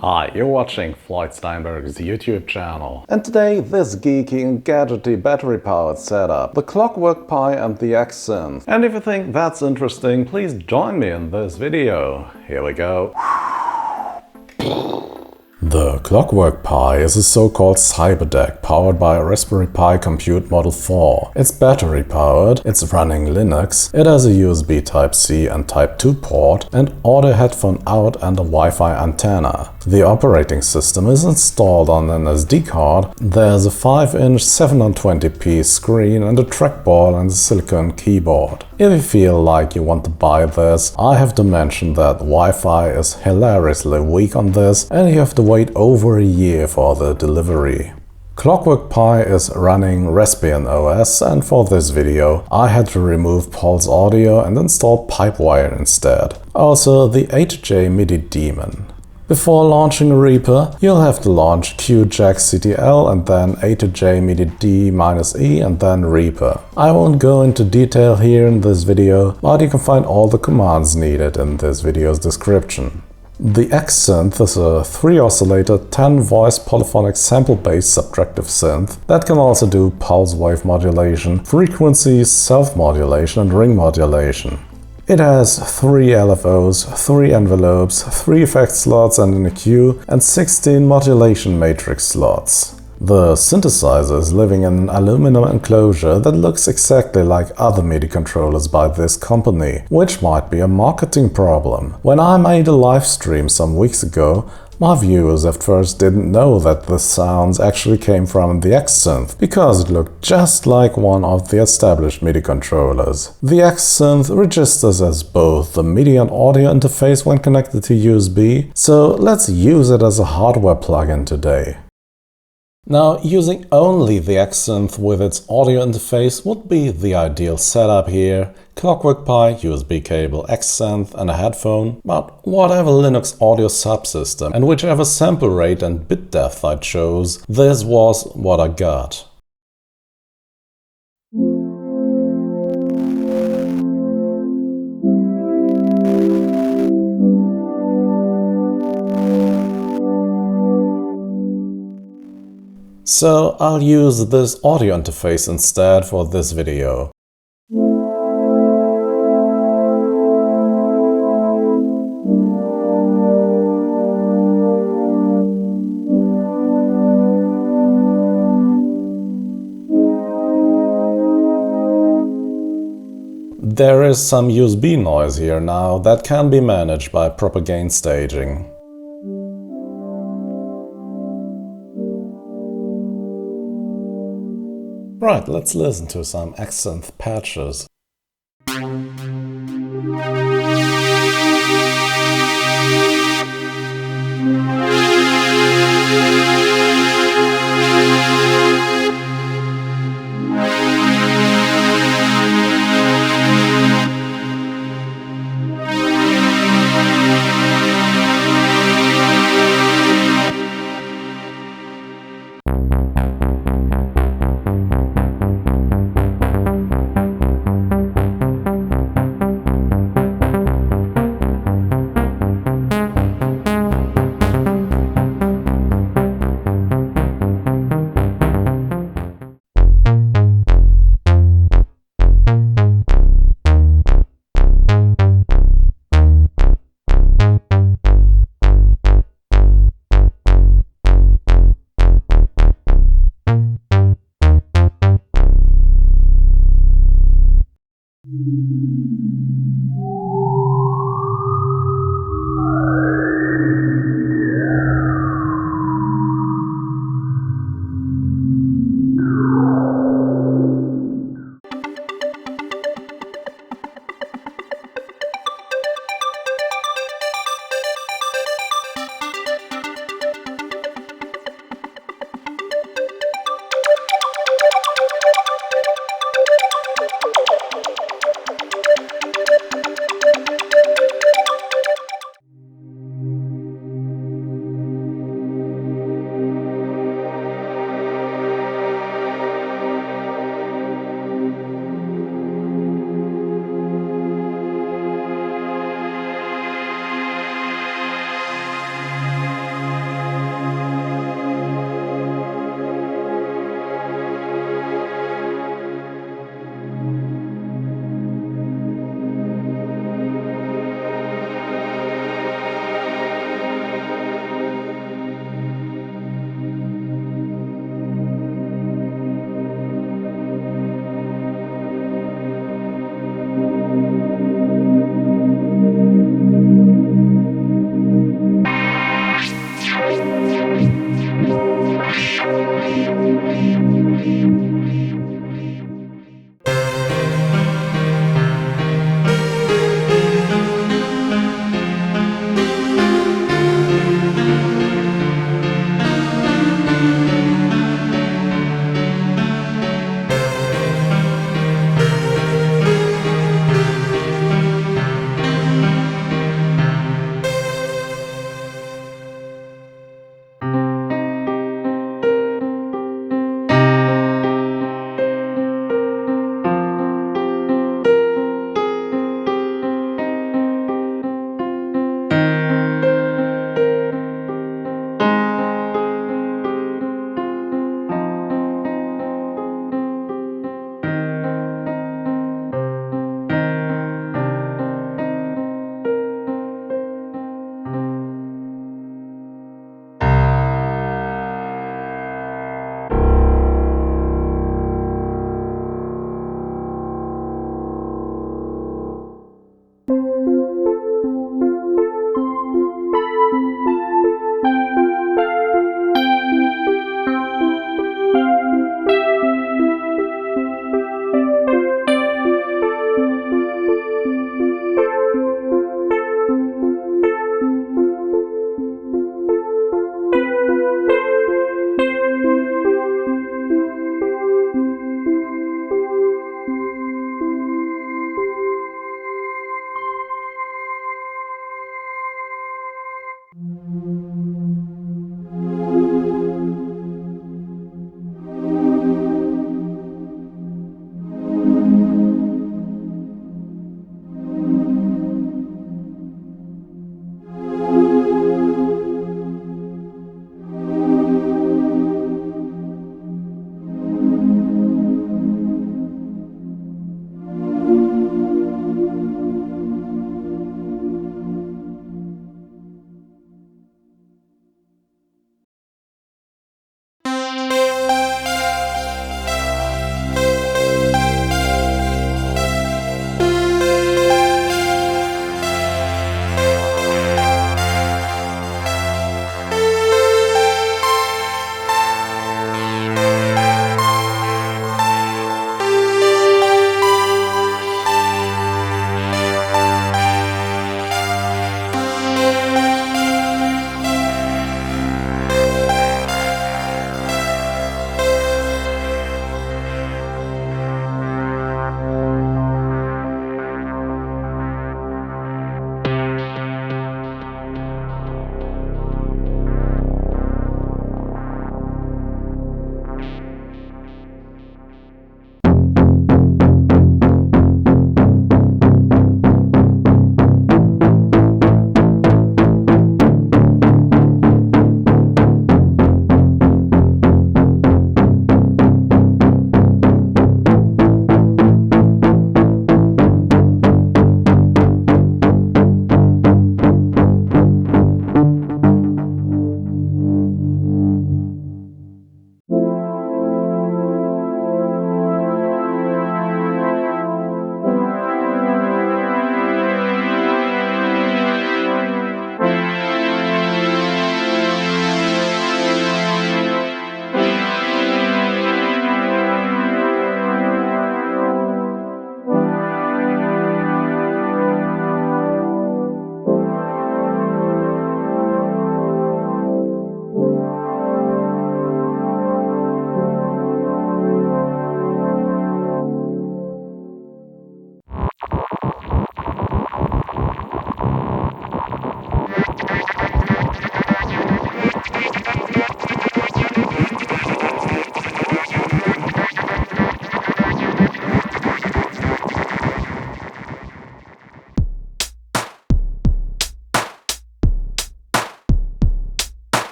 Hi, you're watching Floyd Steinberg's YouTube channel. And today, this geeky and gadgety battery-powered setup, the ClockworkPi and the XSynth. And if you think that's interesting, please join me in this video. Here we go. The ClockworkPi is a so-called cyberdeck powered by a Raspberry Pi Compute Model 4. It's battery powered, it's running Linux, it has a USB Type-C and Type-2 port, and audio headphone out and a Wi-Fi antenna. The operating system is installed on an SD card. There's a 5-inch 720p screen and a trackball and a silicone keyboard. If you feel like you want to buy this, I have to mention that Wi-Fi is hilariously weak on this and you have to wait over a year for the delivery. ClockworkPi is running Raspbian OS, and for this video I had to remove Pulse Audio and install Pipewire instead. Also the A2J MIDI daemon. Before launching Reaper, you'll have to launch QJackCTL and then A2J MIDI D-E and then Reaper. I won't go into detail here in this video, but you can find all the commands needed in this video's description. The XSynth is a 3-oscillator, 10-voice polyphonic sample-based subtractive synth that can also do pulse wave modulation, frequency, self-modulation and ring modulation. It has 3 LFOs, 3 envelopes, 3 effect slots and an EQ, and 16 modulation matrix slots. The synthesizer is living in an aluminum enclosure that looks exactly like other MIDI controllers by this company, which might be a marketing problem. When I made a live stream some weeks ago, my viewers at first didn't know that the sounds actually came from the XSynth, because it looked just like one of the established MIDI controllers. The XSynth registers as both the MIDI and audio interface when connected to USB, so let's use it as a hardware plugin today. Now, using only the XSynth with its audio interface would be the ideal setup here. ClockworkPi, USB cable, XSynth and a headphone, but whatever Linux audio subsystem and whichever sample rate and bit depth I chose, this was what I got. So I'll use this audio interface instead for this video. There is some USB noise here now that can be managed by proper gain staging. Right, let's listen to some XSynth patches.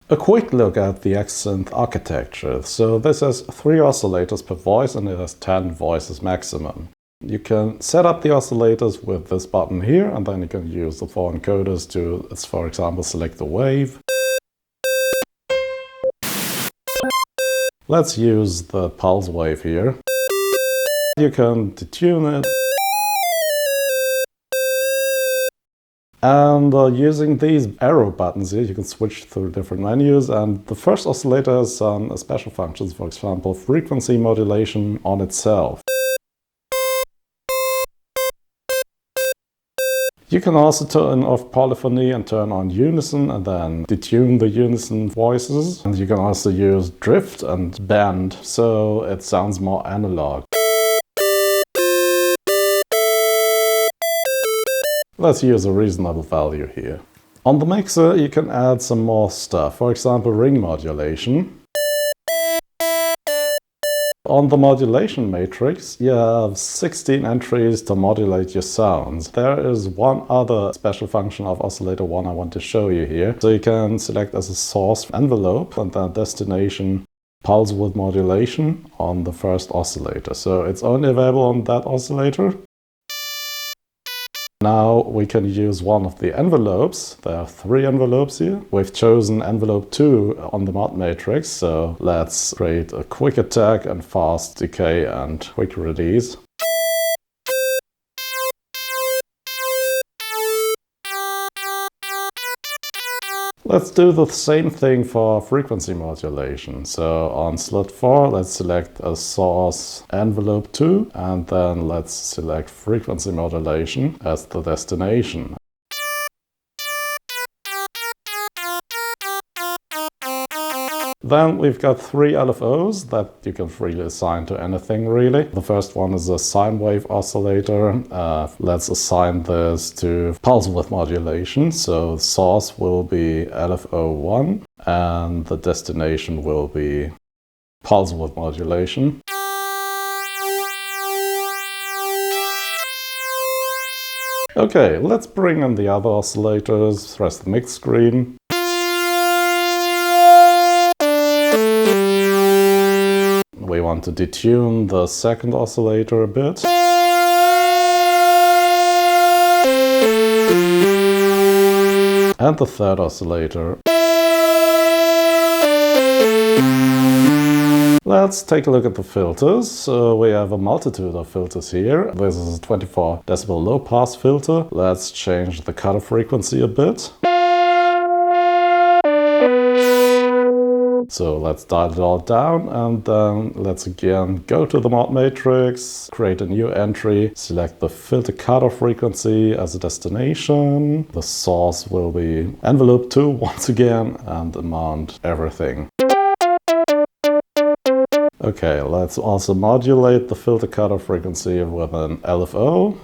A quick look at the XSynth architecture. So this has 3 oscillators per voice and it has 10 voices maximum. You can set up the oscillators with this button here, and then you can use the 4 encoders to, for example, select the wave. Let's use the pulse wave here. You can detune it. And using these arrow buttons here, you can switch through different menus. And the first oscillator has some special functions, for example, frequency modulation on itself. You can also turn off polyphony and turn on unison and then detune the unison voices. And you can also use drift and bend, so it sounds more analog. Let's use a reasonable value here. On the mixer you can add some more stuff, for example ring modulation. On the modulation matrix you have 16 entries to modulate your sounds. There is one other special function of oscillator 1 I want to show you here. So you can select as a source envelope and then destination pulse width modulation on the first oscillator. So it's only available on that oscillator. Now we can use one of the envelopes. There are 3 envelopes here. We've chosen envelope 2 on the mod matrix, so let's create a quick attack and fast decay and quick release. Let's do the same thing for frequency modulation. So on slot 4, let's select a source envelope 2 and then let's select frequency modulation as the destination. Then we've got 3 LFOs that you can freely assign to anything really. The first one is a sine wave oscillator. Let's assign this to pulse width modulation. So the source will be LFO1 and the destination will be pulse width modulation. Okay, let's bring in the other oscillators, press the mix screen. We want to detune the second oscillator a bit. And the third oscillator. Let's take a look at the filters. So we have a multitude of filters here. This is a 24 decibel low pass filter. Let's change the cutoff frequency a bit. So let's dial it all down and then let's again go to the mod matrix, create a new entry, select the filter cutoff frequency as a destination. The source will be envelope 2 once again and amount everything. Okay, let's also modulate the filter cutoff frequency with an LFO.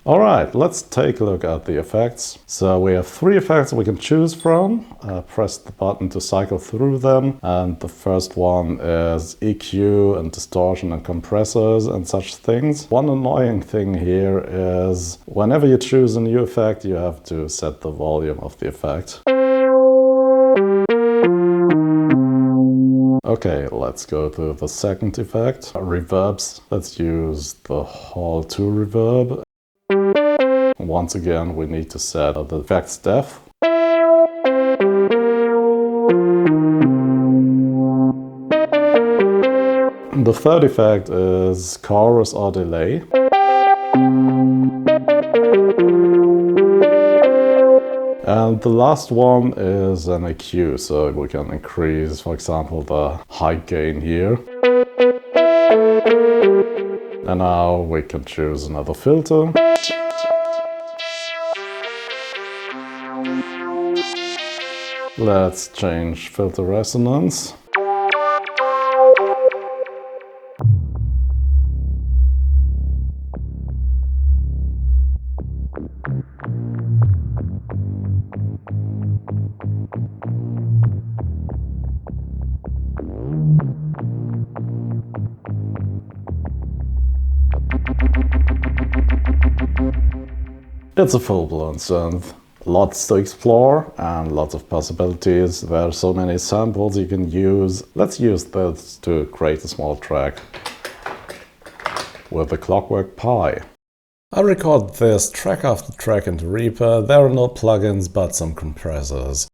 Alright, let's take a look at the effects. So we have 3 effects we can choose from. Press the button to cycle through them. And the first one is EQ and distortion and compressors and such things. One annoying thing here is whenever you choose a new effect, you have to set the volume of the effect. Okay, let's go to the second effect. Reverbs. Let's use the Hall 2 reverb. Once again, we need to set the effect's depth. The third effect is chorus or delay. And the last one is an EQ, so we can increase, for example, the high gain here. And now we can choose another filter. Let's change filter resonance. It's a full-blown synth. Lots to explore and lots of possibilities. There are so many samples you can use. Let's use this to create a small track with the ClockworkPi. I record this track after track into Reaper. There are no plugins but some compressors.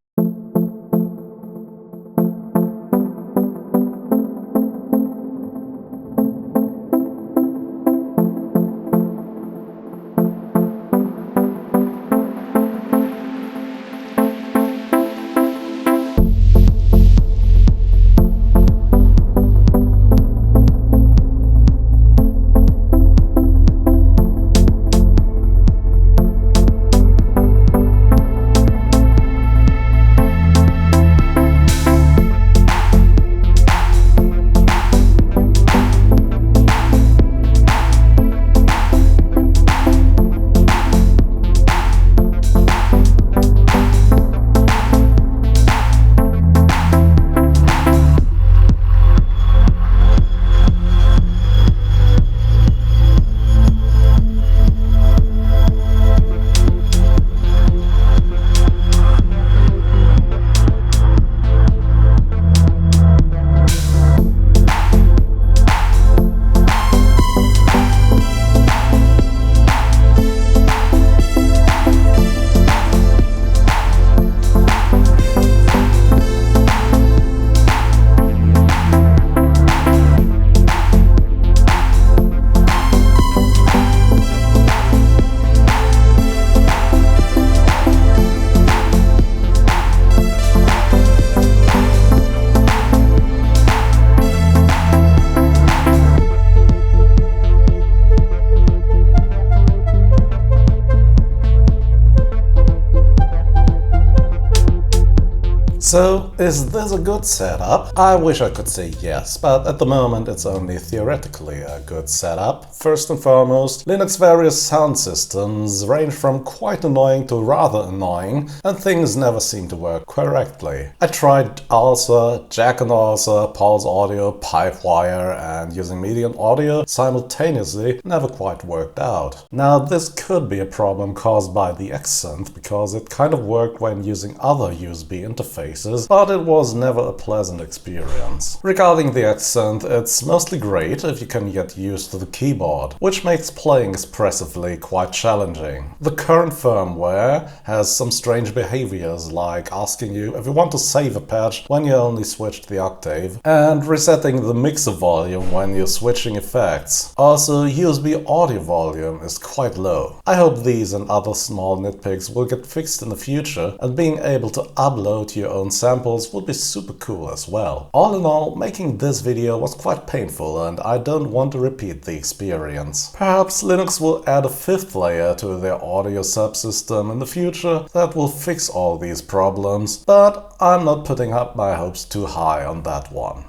So, is this a good setup? I wish I could say yes, but at the moment it's only theoretically a good setup. First and foremost, Linux various sound systems range from quite annoying to rather annoying, and things never seem to work correctly. I tried ALSA, Jack and ALSA, Pulse Audio, Pipewire, and using median audio simultaneously never quite worked out. Now this could be a problem caused by the XSynth, because it kind of worked when using other USB interfaces, but it was never a pleasant experience. Regarding the XSynth, it's mostly great if you can get used to the keyboard, which makes playing expressively quite challenging. The current firmware has some strange behaviors, like asking you if you want to save a patch when you only switched the octave, and resetting the mixer volume when you're switching effects. Also, USB audio volume is quite low. I hope these and other small nitpicks will get fixed in the future, and being able to upload your own samples would be super cool as well. All in all, making this video was quite painful and I don't want to repeat the experience. Perhaps Linux will add a fifth layer to their audio subsystem in the future that will fix all these problems, but I'm not putting up my hopes too high on that one.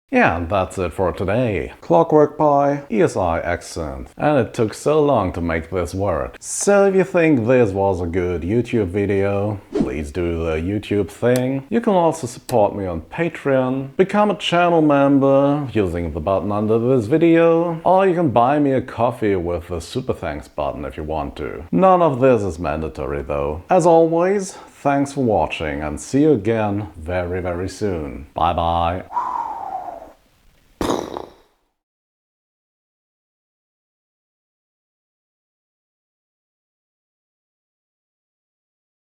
Yeah, and that's it for today. ClockworkPi, ESI XSynth. And it took so long to make this work. So if you think this was a good YouTube video, please do the YouTube thing. You can also support me on Patreon, become a channel member using the button under this video, or you can buy me a coffee with the super thanks button if you want to. None of this is mandatory though. As always, thanks for watching and see you again very soon. Bye bye.